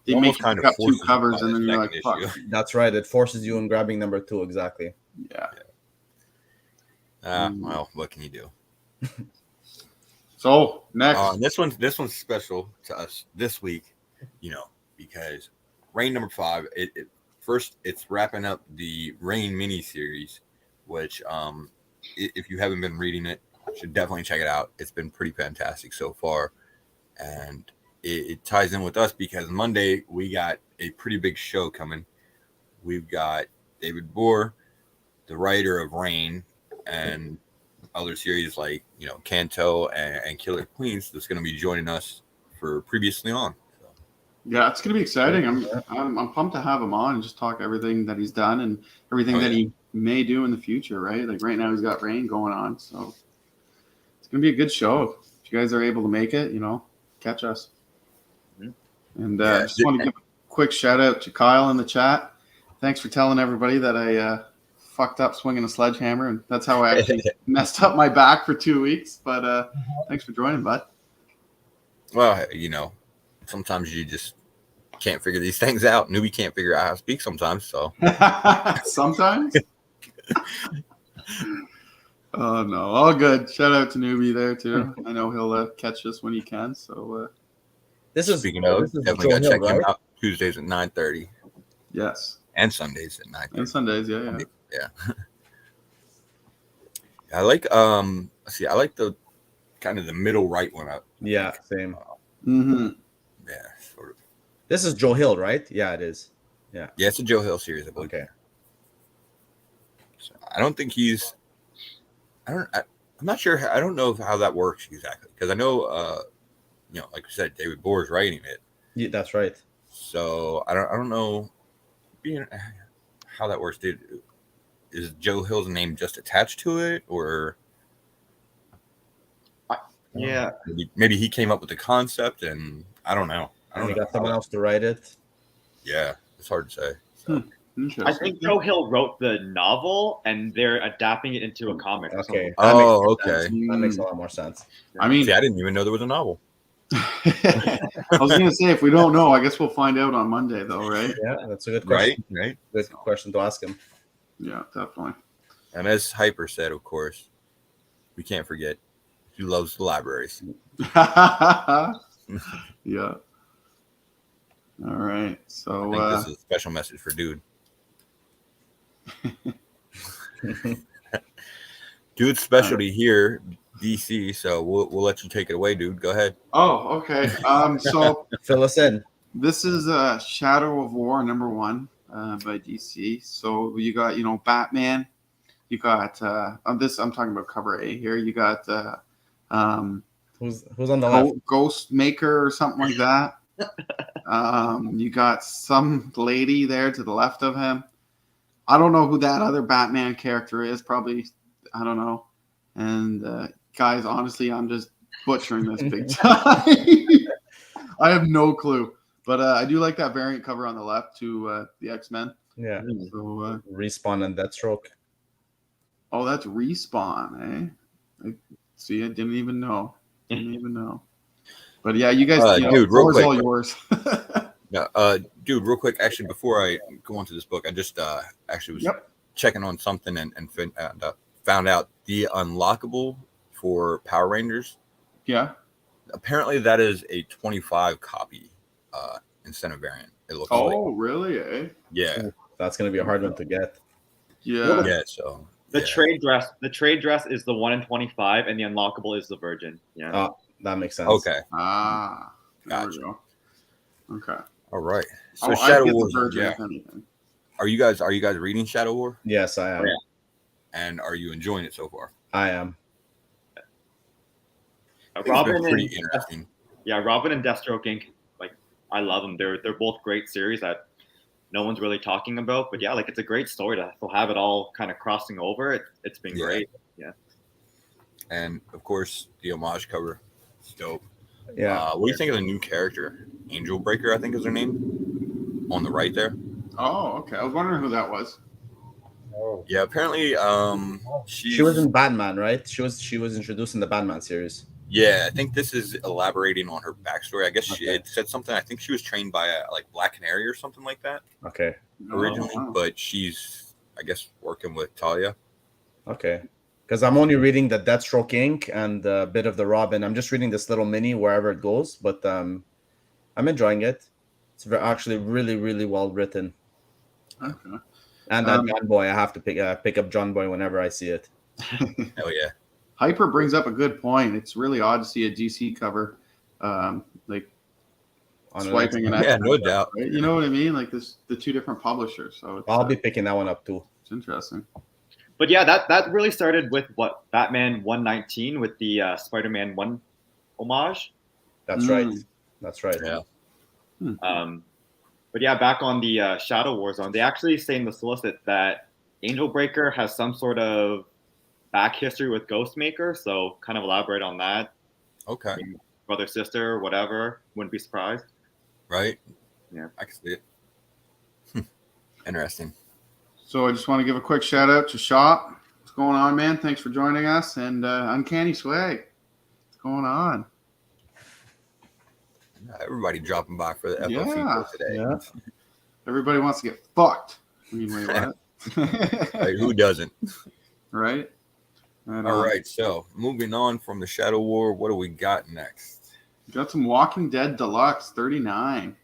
They make kind of 2 covers and then you're like, fuck. That's right. It forces you in grabbing number 2 exactly. Yeah. Well, what can you do? So next, this one's special to us this week, because Reign number 5. first, it's wrapping up the Reign miniseries, which if you haven't been reading it, you should definitely check it out. It's been pretty fantastic so far, and it ties in with us because Monday we got a pretty big show coming. We've got David Bohr, the writer of Reign and other series like Kanto and Killer Queens, that's going to be joining us for Previously On. Yeah, it's going to be exciting. I'm pumped to have him on and just talk everything that he's done and everything that he may do in the future, right? Like right now he's got Reign going on, so it's going to be a good show. If you guys are able to make it, catch us. Mm-hmm. And just want to give a quick shout out to Kyle in the chat. Thanks for telling everybody that I fucked up swinging a sledgehammer, and that's how I actually messed up my back for 2 weeks. But thanks for joining, bud. Well, sometimes you just can't figure these things out. Newbie can't figure out how to speak sometimes. So sometimes. Oh no, all good. Shout out to Newbie there too. I know he'll catch us when he can. So speaking of, definitely got to check him out Tuesdays at 9:30. Yes. And Sundays at 9:30. And Sundays, yeah. I like I like the kind of the middle right one up. Yeah, same. Mm-hmm. Yeah, sort of. This is Joe Hill, right? Yeah, it is. Yeah. Yeah, it's a Joe Hill series, I believe. Okay. So I don't think he's. I'm not sure. I don't know how that works exactly because I know, like I said, David Bohr is writing it. Yeah, that's right. So I don't know how that works. Is Joe Hill's name just attached to it, or? Yeah, maybe he came up with the concept, and I don't know. I don't know. Got someone else to write it. Yeah, it's hard to say. So. I think Joe Hill wrote the novel, and they're adapting it into a comic. Okay. Okay. That makes a lot more sense. I mean, I didn't even know there was a novel. I was going to say, if we don't know, I guess we'll find out on Monday, though, right? Yeah, that's a good question. Right. Good question to ask him. Yeah, definitely. And as Hyper said, of course, we can't forget he loves the libraries. Yeah. All right. So I think this is a special message for Dude. Dude's specialty here, DC. So we'll let you take it away, Dude. Go ahead. Oh, okay. So fill us in. This is Shadow of War #1 by DC. So you got Batman. You got this. I'm talking about cover A here. You got who's on the left? Ghost Maker or something like that. You got some lady there to the left of him. I don't know who that other Batman character is. Probably, I don't know. And guys, honestly, I'm just butchering this big time. I have no clue. But I do like that variant cover on the left to the X-Men. Yeah. So, Respawn and Deathstroke. Oh, that's Respawn, eh? See, I didn't even know. But yeah, you guys, dude, real quick. All yours. Yeah, dude, real quick. Actually, before I go on to this book, I just actually was checking on something and found out the unlockable for Power Rangers. Yeah. Apparently, that is a 25 copy incentive variant. It looks. Oh, really? Eh? Yeah. That's gonna be a hard one to get. Yeah. Yeah. So the trade dress is the 1 in 25, and the unlockable is the Virgin. Yeah. Oh, that makes sense. Okay. Gotcha. Okay. All right. So Shadow War. Yeah. Are you guys reading Shadow War? Yes, I am. Yeah. And are you enjoying it so far? I am. Robin pretty interesting. Yeah, Robin and Deathstroke Inc. Like, I love them. They're both great series that no one's really talking about. But yeah, like, it's a great story to have it all kind of crossing over. It's been great. Yeah. And of course, the homage cover is dope. Yeah. What do you think of the new character? Angel Breaker, I think is her name. On the right there. Oh, okay. I was wondering who that was. Oh. Yeah, apparently she was in Batman, right? She was introduced in the Batman series. Yeah, I think this is elaborating on her backstory. I guess it said something. I think she was trained by Black Canary or something like that. Okay. Originally, but she's, I guess, working with Talia. Okay. Because I'm only reading the Deathstroke Inc. and a bit of the Robin. I'm just reading this little mini wherever it goes, but I'm enjoying it. It's actually really, really well written. Okay. And that John Boy, I have to pick up John Boy whenever I see it. Hell yeah. Hyper brings up a good point. It's really odd to see a DC cover, like On swiping an Yeah, no doubt. right? You know what I mean? Like this, the two different publishers. So I'll be picking that one up too. It's interesting. But yeah, that really started with what Batman 119 with the Spider-Man 1 homage. That's right. That's right. Yeah. But yeah, back on the Shadow War Zone, they actually say in the solicit that Angel Breaker has some sort of back history with Ghostmaker, so kind of elaborate on that. Okay. Brother, sister, whatever. Wouldn't be surprised. Right? Yeah. I can see it. Interesting. So I just want to give a quick shout out to Shop. What's going on, man? Thanks for joining us. And Uncanny Swag. What's going on? Everybody dropping by for the FOC'd today. Yeah. Everybody wants to get fucked. I mean, wait, what? Right, who doesn't? Right? All right, so moving on from the Shadow War, what do we got next? Got some Walking Dead Deluxe 39.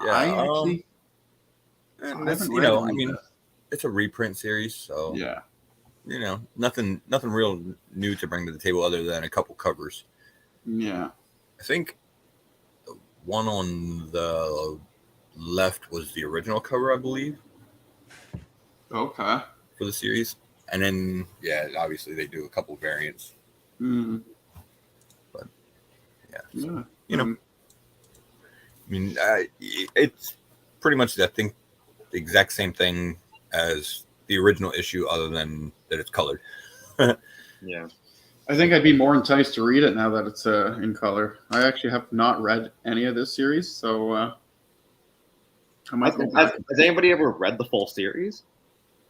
Yeah, I actually, it's a reprint series, so yeah, nothing real new to bring to the table other than a couple covers. Yeah, I think the one on the left was the original cover, I believe. Okay. For the series, and then obviously they do a couple variants. But so, I mean, it's pretty much I think the exact same thing as the original issue, other than that it's colored. Yeah. I think I'd be more enticed to read it now that it's in color. I actually have not read any of this series, so I might go back. Has anybody ever read the full series?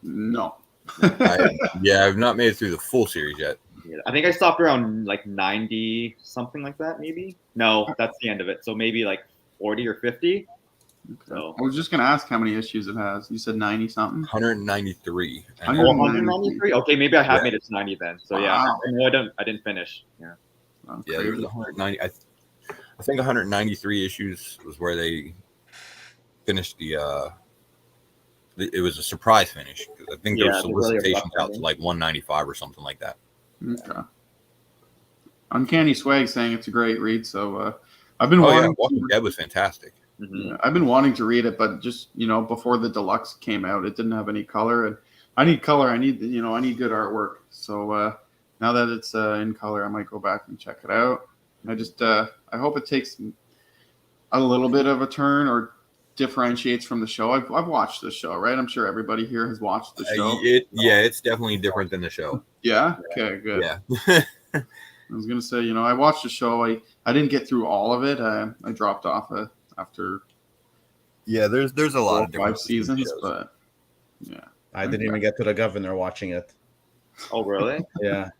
No. I've not made it through the full series yet. Yeah, I think I stopped around like 90, something like that, maybe. No, that's the end of it. So maybe like 40 or 50. Okay. So I was just going to ask how many issues it has. You said 90 something? 193. 193? Okay, maybe I have made it to 90 then. So I didn't finish. Yeah. Yeah, there was 190. I think 193 issues was where they finished the it was a surprise finish. I think there was solicitations out to like 195 or something like that. Okay. Uncanny Swag saying it's a great read. So I've been wanting. Walking Dead was fantastic. Mm-hmm. Yeah, I've been wanting to read it, but just before the deluxe came out, it didn't have any color, and I need color. I need I need good artwork. So now that it's in color, I might go back and check it out. I just I hope it takes a little bit of a turn or differentiates from the show. I've watched the show, right? I'm sure everybody here has watched the show. It's definitely different than the show. Yeah. Okay. Good. Yeah. I was gonna say, I watched the show. I didn't get through all of it. I dropped off after. Yeah, there's a lot of 5 seasons, but yeah, I didn't even get to the governor watching it. Oh, really? Yeah.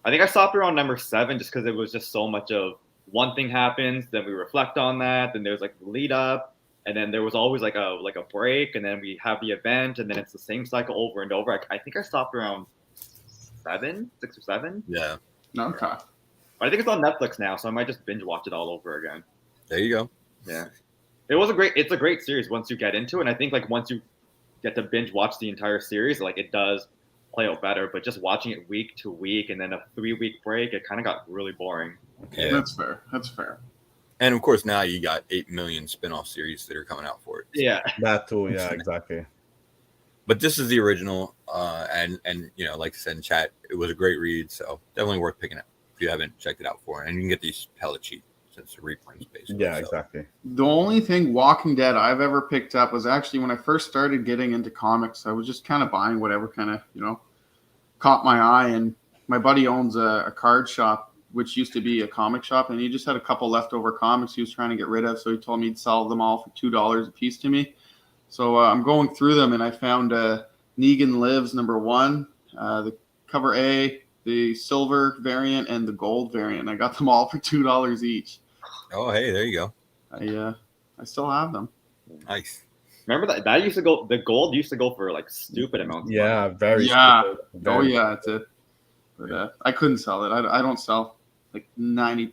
I think I stopped around number 7 just because it was just so much of one thing happens, then we reflect on that, then there's like the lead up, and then there was always like a break, and then we have the event, and then it's the same cycle over and over. I think I stopped around 6 or 7. Yeah. Okay. I think it's on Netflix now, so I might just binge watch it all over again. There you go. Yeah. It's a great series once you get into it. And I think like once you get to binge watch the entire series, like it does play out better. But just watching it week to week and then a 3-week break, it kind of got really boring. Yeah, that's fair. And of course, now you got 8 million spin-off series that are coming out for it. Yeah, that too. Yeah, exactly. But this is the original, and like I said in chat, it was a great read. So definitely worth picking up if you haven't checked it out for. And you can get these pellet cheap. It's a reprint basically. Yeah, exactly. The only thing Walking Dead I've ever picked up was actually when I first started getting into comics. I was just kind of buying whatever kind of, caught my eye. And my buddy owns a card shop, which used to be a comic shop. And he just had a couple leftover comics he was trying to get rid of. So he told me he'd sell them all for $2 a piece to me. So I'm going through them and I found Negan Lives #1, the cover A, the silver variant, and the gold variant. I got them all for $2 each. Oh, hey, there you go. I still have them. Nice. Remember that used to go. The gold used to go for like stupid amounts. Yeah, very. Yeah. Stupid. Very. Oh yeah, it's it. But I couldn't sell it. I don't sell like 95%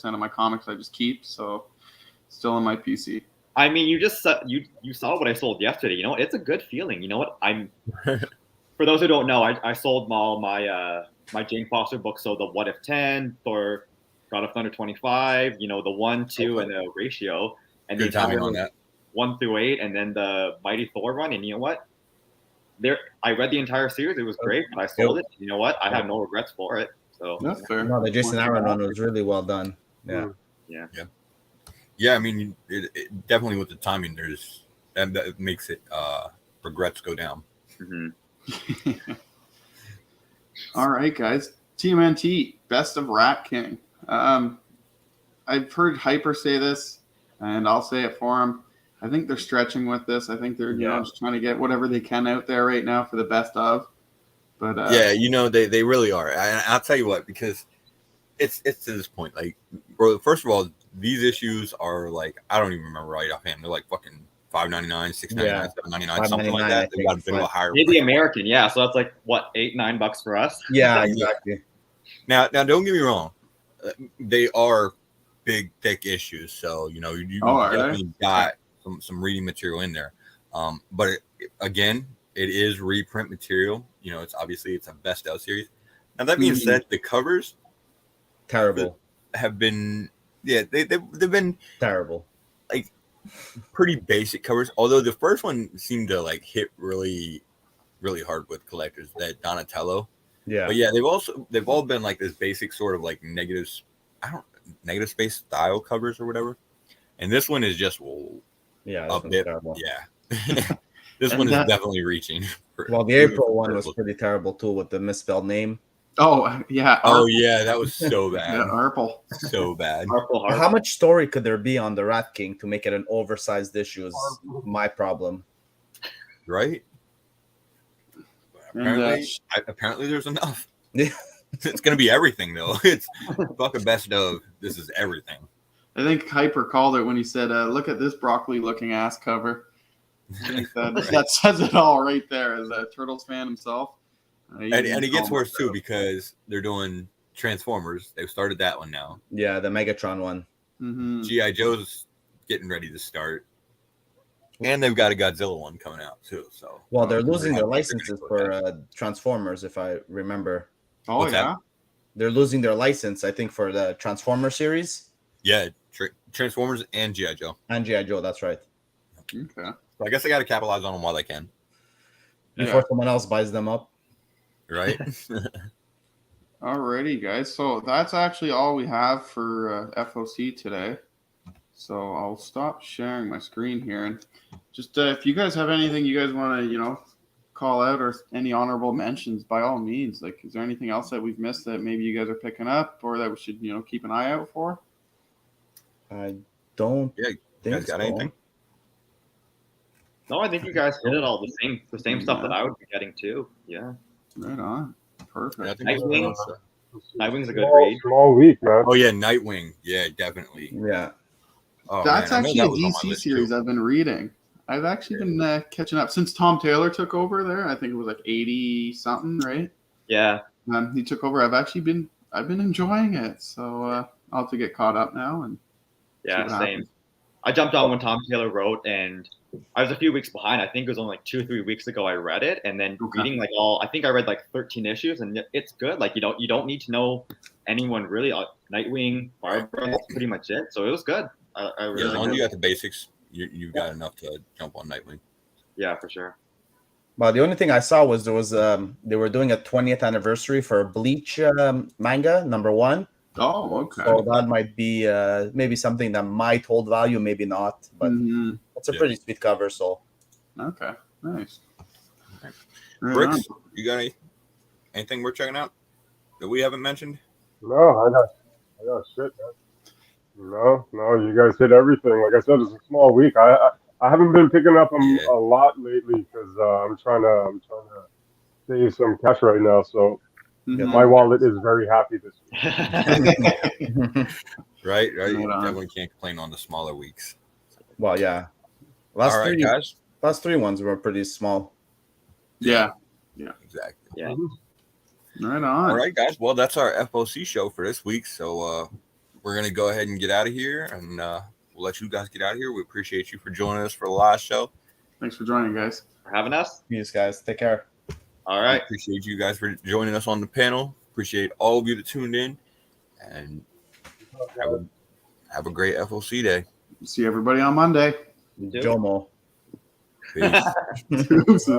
of my comics. I just keep, so still in my PC. I mean, you saw what I sold yesterday. You know, it's a good feeling. You know what? For those who don't know, I sold all my my Jane Foster books. So the What If 10, Thor, God of Thunder 25. You know, the 1, 2, and the ratio, and good timing on that. 1 through 8, and then the Mighty Thor run. And you know what? I read the entire series. It was great, but I sold it. You know what? I have no regrets for it. So that's fair. No, the Jason Aaron one was really well done. Yeah. Yeah, I mean, it definitely with the timing, that makes it regrets go down. Mm-hmm. All right, guys. TMNT, Best of Rat King. I've heard Hyper say this, and I'll say it for him. I think they're stretching with this. I think they're you know just trying to get whatever they can out there right now for the best of. But yeah, you know they really are. I'll tell you what, because it's to this point. Like, bro, first of all, these issues are like, I don't even remember right offhand. They're like fucking $5.99, $6.99, $7.99, something like that. They got a bit of a higher. Maybe American, yeah. So that's like what, $8-9 for us. Yeah, exactly. Now, don't get me wrong. They are big, thick issues. So you know you definitely got some reading material in there. But again, it is reprint material. You know, it's a best out series. Now that being said, the covers terrible have been they've been terrible, like pretty basic covers. Although the first one seemed to like hit really hard with collectors, that Donatello. Yeah, but yeah, they've all been like this basic sort of like negative space style covers or whatever. And this one is just a bit terrible. Yeah. This one is definitely reaching. Well, the April one was pretty terrible too, with the misspelled name. Oh yeah. Oh yeah, that was so bad. Yeah, Arple. So bad. Arple. How much story could there be on the Rat King to make it an oversized issue is my problem. Right? Apparently there's enough. Yeah. It's gonna be everything though. It's fucking best of. This is everything. I think Hyper called it when he said, "Look at this broccoli-looking ass cover." That says it all right there. As a Turtles fan himself, and it gets worse too because they're doing Transformers. They've started that one now. Yeah, the Megatron one. Mm-hmm. G.I. Joe's getting ready to start, and they've got a Godzilla one coming out too. So, well, they're losing their licenses for Transformers, if I remember. Oh, what's that? They're losing their license, I think, for the Transformer series. Yeah, Transformers and G.I. Joe. And G.I. Joe, that's right. Okay. So I guess I got to capitalize on them while I can. Before someone else buys them up. Right. Alrighty, guys. So that's actually all we have for FOC today. So I'll stop sharing my screen here. And just if you guys have anything you guys want to, call out or any honorable mentions, by all means. Like, is there anything else that we've missed that maybe you guys are picking up or that we should, keep an eye out for? I don't think you guys got anything? No, I think you guys hit it all. The same stuff that I would be getting too. Yeah. Right on. Perfect. Yeah, Nightwing's a good read. Small week, man. Oh yeah, Nightwing. Yeah, definitely. Yeah. Oh, that's man, actually a DC series I've been reading. I've actually been catching up since Tom Taylor took over there. I think it was like 80 something, right? Yeah. He took over. I've been enjoying it. So I'll have to get caught up now and same. I jumped on when Tom Taylor wrote, and I was a few weeks behind. I think it was only like 2 or 3 weeks ago I read it, and then reading I think I read like 13 issues, and it's good. Like you don't need to know anyone really. Nightwing, Barbara, that's pretty much it. So it was good. I really as long as you got the basics, you've got enough to jump on Nightwing. Yeah, for sure. Well, the only thing I saw was there was they were doing a 20th anniversary for Bleach manga #1. Oh, okay. So that might be maybe something that might hold value, maybe not, but it's a pretty sweet cover. So, okay, nice. Bricks, you got anything we're checking out that we haven't mentioned? No, I got shit, man. No, you guys hit everything. Like I said, it's a small week. I haven't been picking up a lot lately because I'm trying to save some cash right now. So. My wallet is very happy this week. Right. You definitely can't complain on the smaller weeks. Well, yeah. Guys. Last 3 ones were pretty small. Yeah. Exactly. Yeah. Right on. All right, guys. Well, that's our FOC show for this week. So we're gonna go ahead and get out of here, and we'll let you guys get out of here. We appreciate you for joining us for the last show. Thanks for joining, guys. For having us. Peace, guys. Take care. All right. We appreciate you guys for joining us on the panel. Appreciate all of you that tuned in, and have a great FOC day. See everybody on Monday. Jomo. Peace.